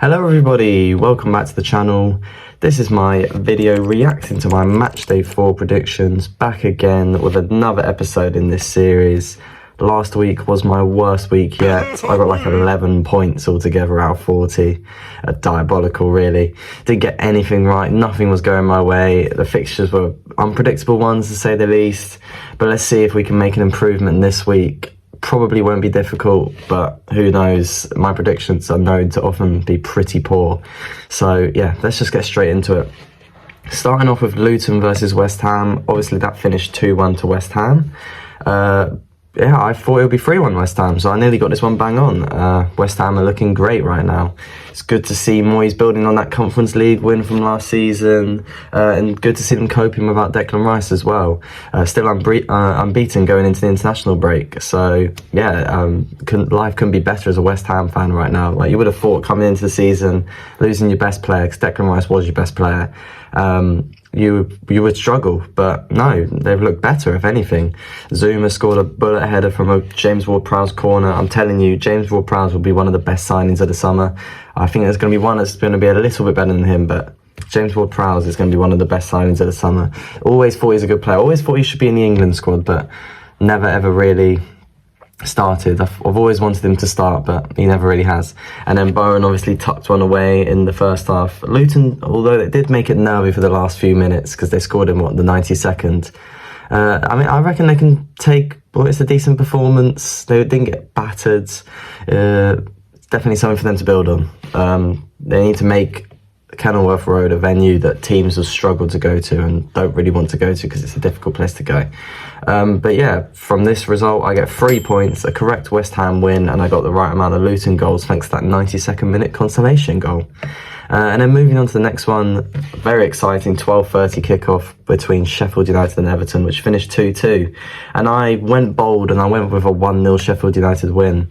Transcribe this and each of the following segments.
Hello everybody, welcome back to the channel. This is my video reacting to my Matchday 4 predictions, back again with another episode in this series. Last week was my worst week yet. I got like 11 points altogether out of 40. Diabolical, really. Didn't get anything right, nothing was going my way. The fixtures were unpredictable ones to say the least, but let's see if we can make an improvement this week. Probably won't be difficult, but who knows? My predictions are known to often be pretty poor. So yeah, let's just get straight into it. Starting off with Luton versus West Ham. Obviously that finished 2-1 to West Ham. Yeah, I thought it would be 3-1 West Ham, so I nearly got this one bang on. West Ham are looking great right now. It's good to see Moyes building on that Conference League win from last season, and good to see them coping without Declan Rice as well. Still unbeaten going into the international break, so yeah, life couldn't be better as a West Ham fan right now. Like, you would have thought coming into the season, losing your best player, because Declan Rice was your best player, you would struggle, but no, they've looked better if anything. Zuma scored a bullet header from a James Ward-Prowse corner. I'm telling you, James Ward-Prowse will be one of the best signings of the summer. I think there's going to be one that's going to be a little bit better than him, but James Ward-Prowse is going to be one of the best signings of the summer. Always thought he's a good player, always thought he should be in the England squad, but never ever really started. I've always wanted him to start, but he never really has. And then Bowen obviously tucked one away in the first half. Luton, although it did make it nervy for the last few minutes because they scored in the 92nd. I mean, I reckon they can take, well, it's a decent performance. They didn't get battered. It's definitely something for them to build on. They need to make Kenilworth Road a venue that teams will struggle to go to and don't really want to go to because it's a difficult place to go. But yeah, from this result I get 3 points, a correct West Ham win, and I got the right amount of Luton goals thanks to that 92nd minute consolation goal. And then moving on to the next one, very exciting 12:30 kickoff between Sheffield United and Everton, which finished 2-2. And I went bold and I went with a 1-0 Sheffield United win.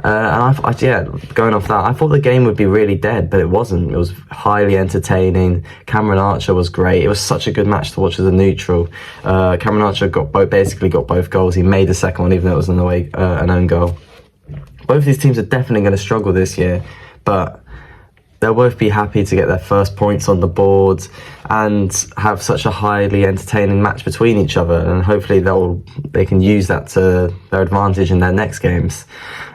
And yeah, going off that, I thought the game would be really dead, but it wasn't. It was highly entertaining. Cameron Archer was great. It was such a good match to watch as a neutral. Cameron Archer basically got both goals. He made the second one, even though it was an own goal. Both these teams are definitely going to struggle this year, but they'll both be happy to get their first points on the board and have such a highly entertaining match between each other, and hopefully they can use that to their advantage in their next games.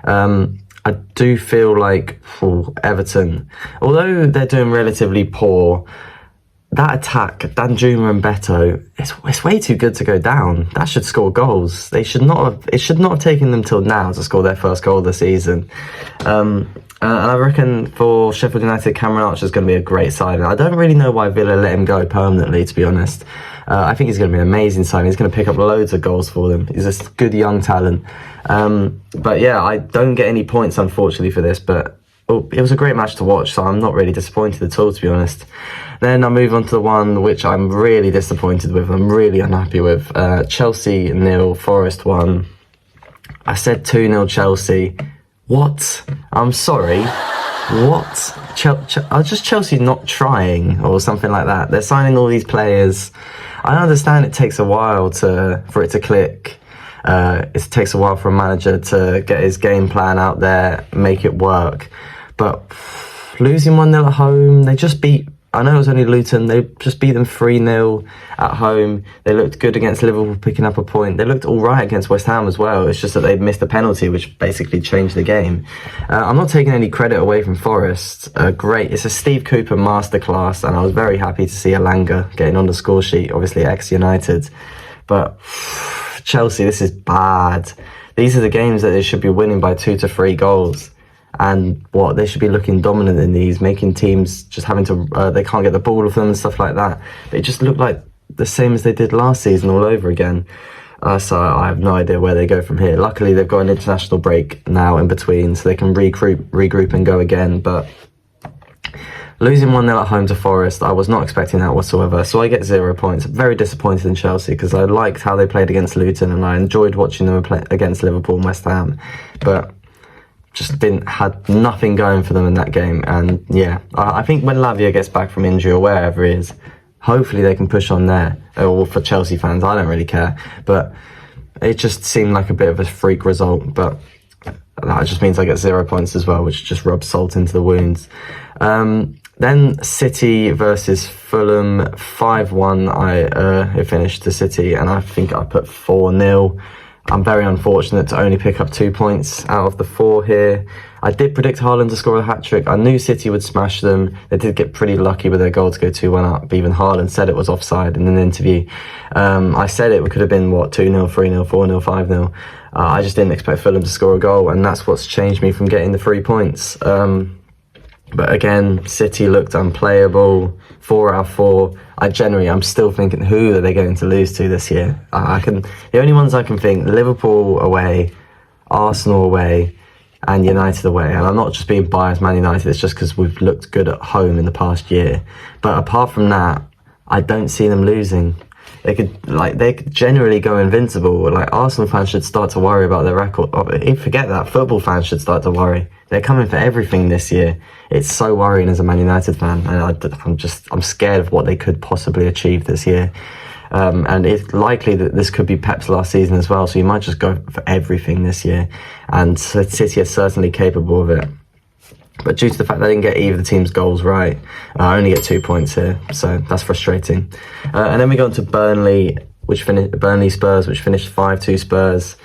I do feel like Everton, although they're doing relatively poor, that attack, Danjuma and Beto, it's way too good to go down. That should score goals. It should not have taken them till now to score their first goal of the season. And I reckon for Sheffield United, Cameron Archer is going to be a great signing. I don't really know why Villa let him go permanently, to be honest. I think he's going to be an amazing signing. He's going to pick up loads of goals for them. He's a good young talent. But yeah, I don't get any points, unfortunately, for this. But it was a great match to watch, so I'm not really disappointed at all, to be honest. Then I move on to the one which I'm really disappointed with. I'm really unhappy with. Chelsea 0, Forest 1. I said 2-0 Chelsea. What? I'm sorry. What? Just Chelsea not trying or something like that. They're signing all these players. I understand it takes a while for it to click. It takes a while for a manager to get his game plan out there, make it work. But losing 1-0 at home, they just beat, I know it was only Luton, they just beat them 3-0 at home. They looked good against Liverpool, picking up a point. They looked all right against West Ham as well. It's just that they missed a penalty, which basically changed the game. I'm not taking any credit away from Forest. Great, it's a Steve Cooper masterclass, and I was very happy to see Alanga getting on the score sheet, obviously ex-United. But Chelsea, this is bad. These are the games that they should be winning by 2 to 3 goals. And they should be looking dominant in these, making teams just having to, they can't get the ball with them and stuff like that. They just look like the same as they did last season all over again. So I have no idea where they go from here. Luckily, they've got an international break now in between, so they can regroup and go again. But losing 1-0 at home to Forest, I was not expecting that whatsoever. So I get 0 points. Very disappointed in Chelsea because I liked how they played against Luton and I enjoyed watching them play against Liverpool and West Ham. But just had nothing going for them in that game. And yeah, I think when Lavia gets back from injury or wherever he is, hopefully they can push on there. Or for Chelsea fans, I don't really care. But it just seemed like a bit of a freak result. But that just means I get 0 points as well, which just rubs salt into the wounds. Then City versus Fulham, 5-1. It finished to City, and I think I put 4-0. I'm very unfortunate to only pick up 2 points out of the 4 here. I did predict Haaland to score a hat-trick. I knew City would smash them. They did get pretty lucky with their goal to go 2-1 up. Even Haaland said it was offside in an interview. I said it could have been, 2-0, 3-0, 4-0, 5-0. I just didn't expect Fulham to score a goal, and that's what's changed me from getting the 3 points. But again, City looked unplayable. 4 out of 4. I'm still thinking, who are they going to lose to this year? The only ones I can think, Liverpool away, Arsenal away, and United away. And I'm not just being biased, Man United, it's just because we've looked good at home in the past year. But apart from that, I don't see them losing. They could generally go invincible. Like, Arsenal fans should start to worry about their record. Forget that, football fans should start to worry. They're coming for everything this year. It's so worrying as a Man United fan, and I'm scared of what they could possibly achieve this year. And it's likely that this could be Pep's last season as well, so you might just go for everything this year. And City are certainly capable of it. But due to the fact that I didn't get either of the team's goals right, I only get 2 points here, so that's frustrating. And then we go on to Burnley Spurs, which finished 5-2 Spurs.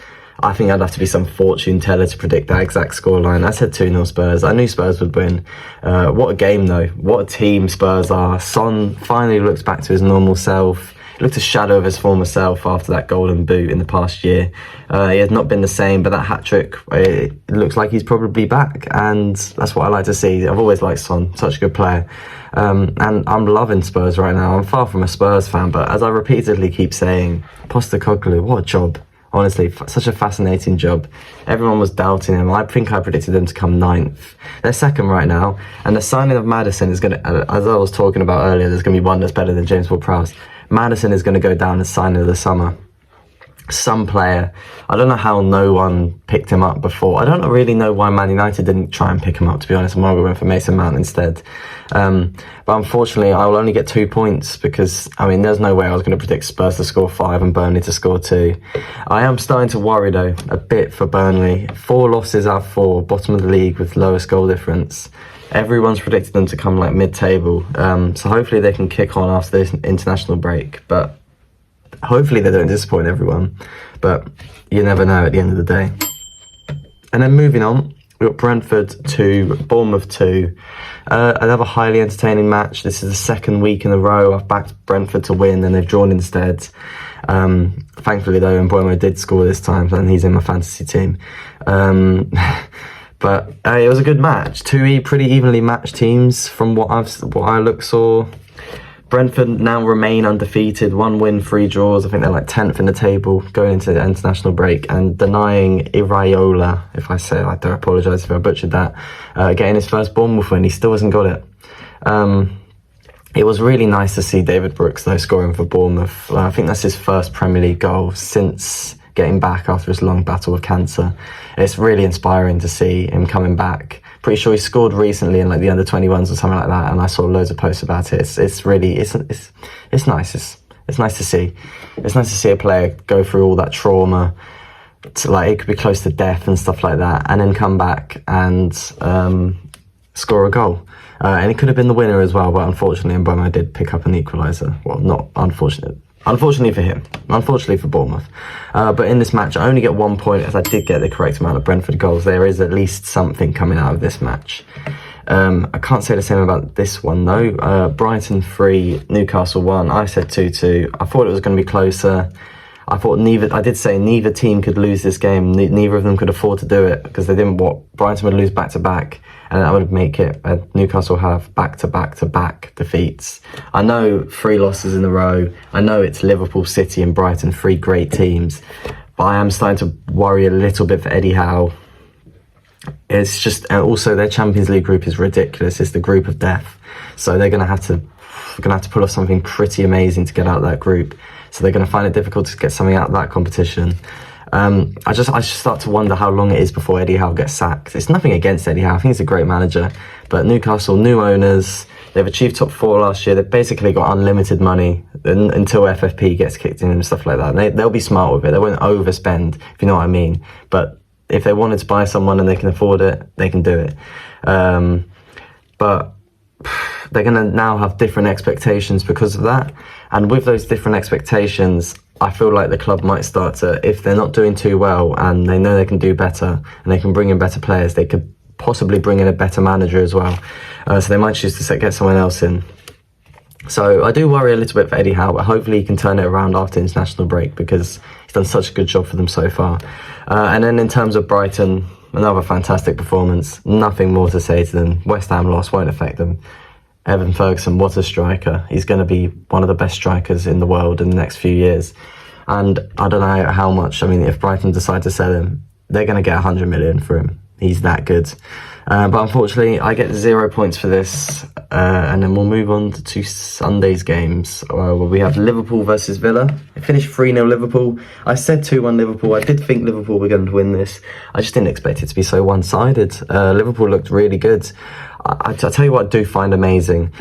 I think I'd have to be some fortune teller to predict that exact scoreline. I said 2-0 Spurs. I knew Spurs would win. What a game, though. What a team Spurs are. Son finally looks back to his normal self. He looked a shadow of his former self after that golden boot in the past year. He has not been the same, but that hat-trick, it looks like he's probably back, and that's what I like to see. I've always liked Son, such a good player. And I'm loving Spurs right now. I'm far from a Spurs fan, but as I repeatedly keep saying, Postecoglou, what a job. Honestly, such a fascinating job. Everyone was doubting him. I think I predicted them to come 9th. They're 2nd right now, and the signing of Maddison is going to, as I was talking about earlier, there's going to be one that's better than James Ward-Prowse. Maddison is going to go down as signing of the summer. Some player. I don't know how no one picked him up before. I don't really know why Man United didn't try and pick him up, to be honest, and why we went for Mason Mount instead. But unfortunately, I will only get 2 points because, there's no way I was going to predict Spurs to score 5 and Burnley to score 2. I am starting to worry, though, a bit for Burnley. 4 losses out of 4, bottom of the league with lowest goal difference. Everyone's predicted them to come mid-table. So hopefully they can kick on after this international break. But hopefully they don't disappoint everyone. But you never know at the end of the day. And then moving on, we've got Brentford 2, Bournemouth 2. Another highly entertaining match. This is the 2nd week in a row I've backed Brentford to win, and they've drawn instead. Thankfully, though, Mbeumo did score this time, and he's in my fantasy team. But it was a good match. 2 pretty evenly matched teams from what I saw. Brentford now remain undefeated, 1 win, 3 draws. I think they're 10th in the table going into the international break, and denying Iraola, I do apologise if I butchered that, getting his first Bournemouth win. He still hasn't got it. It was really nice to see David Brooks, though, scoring for Bournemouth. I think that's his first Premier League goal since getting back after his long battle with cancer. It's really inspiring to see him coming back. Pretty sure he scored recently in the under-21s or something like that, and I saw loads of posts about it. It's nice. It's nice to see. It's nice to see a player go through all that trauma, it could be close to death and stuff like that, and then come back and score a goal. And it could have been the winner as well, but unfortunately, Mbeumo did pick up an equaliser. Well, not unfortunate. Unfortunately for him. Unfortunately for Bournemouth. But in this match, I only get 1 point as I did get the correct amount of Brentford goals. There is at least something coming out of this match. I can't say the same about this one, though. Brighton 3, Newcastle 1. I said 2-2. I thought it was going to be closer. I did say neither team could lose this game. Neither of them could afford to do it because they didn't. Brighton would lose back-to-back. And that would make it Newcastle have back-to-back defeats. I know 3 losses in a row. I know it's Liverpool, City and Brighton, 3 great teams. But I am starting to worry a little bit for Eddie Howe. It's just, also their Champions League group is ridiculous. It's the group of death. So they're going to have to pull off something pretty amazing to get out of that group. So they're going to find it difficult to get something out of that competition. I just start to wonder how long it is before Eddie Howe gets sacked. It's nothing against Eddie Howe. I think he's a great manager. But Newcastle, new owners, they've achieved top 4 last year. They've basically got unlimited money until FFP gets kicked in and stuff like that. They'll be smart with it. They won't overspend, if you know what I mean. But If they wanted to buy someone and they can afford it, they can do it. But they're going to now have different expectations because of that. And with those different expectations, I feel like the club might start to, if they're not doing too well and they know they can do better and they can bring in better players, they could possibly bring in a better manager as well. So they might choose to get someone else in. So I do worry a little bit for Eddie Howe, but hopefully he can turn it around after international break because he's done such a good job for them so far. And then in terms of Brighton, another fantastic performance. Nothing more to say to them. West Ham loss won't affect them. Evan Ferguson, what a striker. He's going to be one of the best strikers in the world in the next few years. And I don't know how much, I mean, if Brighton decide to sell him, they're going to get 100 million for him. He's that good. But unfortunately, I get 0 points for this. And then we'll move on to Sunday's games, where we have Liverpool versus Villa. It finished 3-0 Liverpool. I said 2-1 Liverpool. I did think Liverpool were going to win this. I just didn't expect it to be so one-sided. Liverpool looked really good. I tell you what I do find amazing.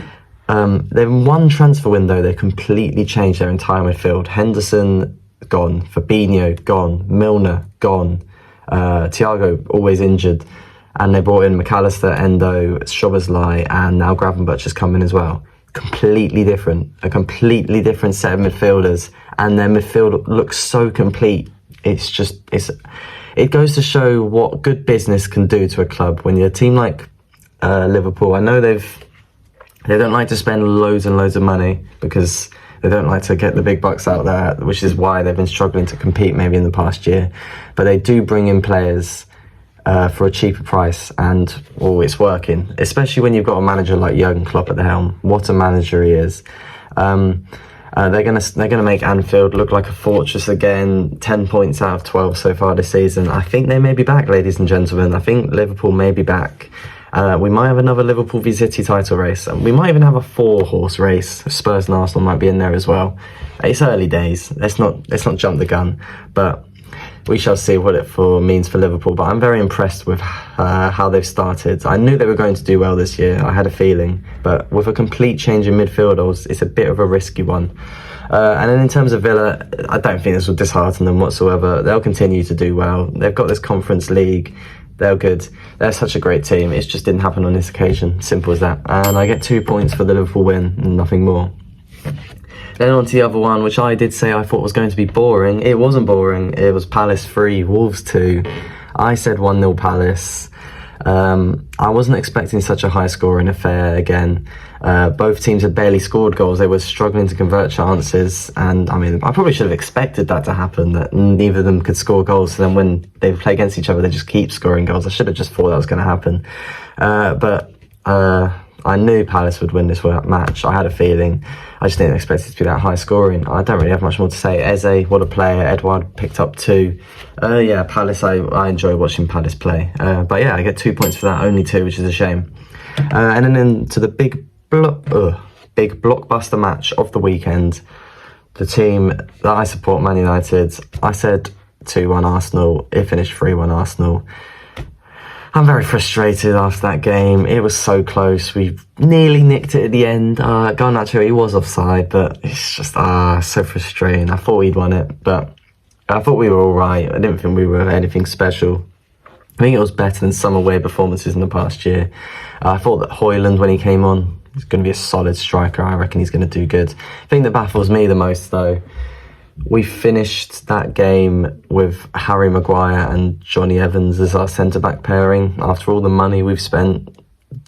In one transfer window, they completely changed their entire midfield. Henderson, gone. Fabinho, gone. Milner, gone. Thiago, always injured. And they brought in McAllister, Endo, Szoboszlai, and now Gravenberch has come in as well. Completely different. A completely different set of midfielders. And their midfield looks so complete. It goes to show what good business can do to a club. When you're a team like Liverpool, I know they don't like to spend loads and loads of money because they don't like to get the big bucks out there, which is why they've been struggling to compete maybe in the past year. But they do bring in players for a cheaper price, and it's working, especially when you've got a manager like Jurgen Klopp at the helm. What a manager he is. They're gonna make Anfield look like a fortress again. 10 points out of 12 so far this season. I think they may be back, ladies and gentlemen. I think Liverpool may be back. We might have another Liverpool v City title race, and we might even have a 4-horse race. Spurs and Arsenal might be in there as well. It's early days. Let's not jump the gun, but we shall see what it means for Liverpool. But I'm very impressed with how they've started. I knew they were going to do well this year. I had a feeling, but with a complete change in midfield, it's a bit of a risky one. And then in terms of Villa, I don't think this will dishearten them whatsoever. They'll continue to do well. They've got this Conference League. They're good. They're such a great team. It just didn't happen on this occasion. Simple as that. And I get 2 points for the Liverpool win and nothing more. Then on to the other one, which I did say I thought was going to be boring. It wasn't boring. It was Palace 3, Wolves 2. I said 1-0 Palace. I wasn't expecting such a high scoring affair again. Both teams had barely scored goals. They were struggling to convert chances. And I mean, I probably should have expected that to happen, that neither of them could score goals. So then when they play against each other, they just keep scoring goals. I should have just thought that was going to happen. But I knew Palace would win this match. I had a feeling. I just didn't expect it to be that high scoring. I don't really have much more to say. Eze, what a player. Edouard picked up 2. Yeah, Palace, I enjoy watching Palace play. But yeah, I get 2 points for that, only 2, which is a shame. And then into the big blockbuster match of the weekend, the team that I support, Man United. I said 2-1 Arsenal. It finished 3-1 Arsenal. I'm very frustrated after that game. It was so close. We nearly nicked it at the end. Garnacho, he was offside, but it's just so frustrating. I thought we'd won it, but I thought we were all right. I didn't think we were anything special. I think it was better than some away performances in the past year. I thought that Højlund, when he came on, he's going to be a solid striker. I reckon he's going to do good. The thing that baffles me the most, though, we finished that game with Harry Maguire and Johnny Evans as our centre-back pairing. After all the money we've spent,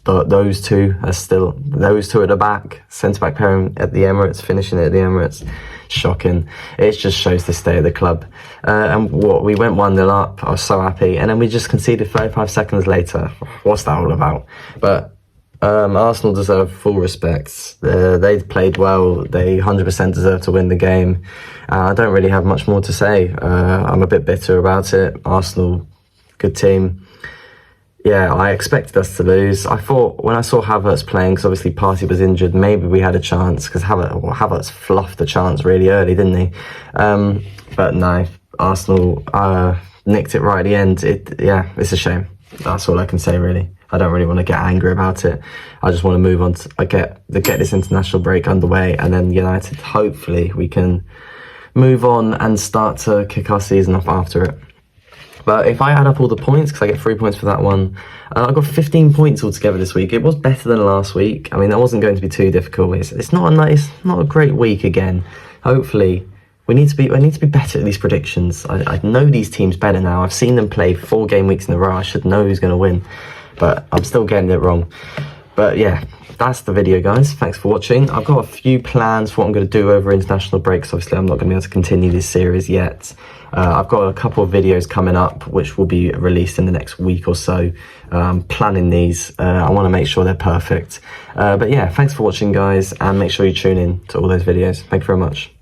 those two at the back, centre-back pairing at the Emirates, finishing it at the Emirates. Shocking. It just shows the state of the club. And we went 1-0 up. I was so happy. And then we just conceded 35 seconds later. What's that all about? But Arsenal deserve full respect. They played well. They 100% deserve to win the game. I don't really have much more to say. I'm a bit bitter about it. Arsenal, good team. Yeah, I expected us to lose. I thought when I saw Havertz playing, because obviously Partey was injured, maybe we had a chance, because Havertz fluffed the chance really early, didn't he? But no, Arsenal nicked it right at the end. It's a shame. That's all I can say, really. I don't really want to get angry about it. I just want to move on to get this international break underway, and then United, hopefully we can move on and start to kick our season off after it. But if I add up all the points, because I get 3 points for that one, I got 15 points altogether this week. It was better than last week. I mean, that wasn't going to be too difficult. It's not a great week again. Hopefully, I need to be better at these predictions. I know these teams better now. I've seen them play 4 game weeks in a row. I should know who's going to win, but I'm still getting it wrong. But yeah, that's the video, guys. Thanks for watching. I've got a few plans for what I'm going to do over international breaks. Obviously, I'm not going to be able to continue this series yet. I've got a couple of videos coming up which will be released in the next week or so. I'm planning these. I want to make sure they're perfect. But yeah, thanks for watching, guys, and make sure you tune in to all those videos. Thank you very much.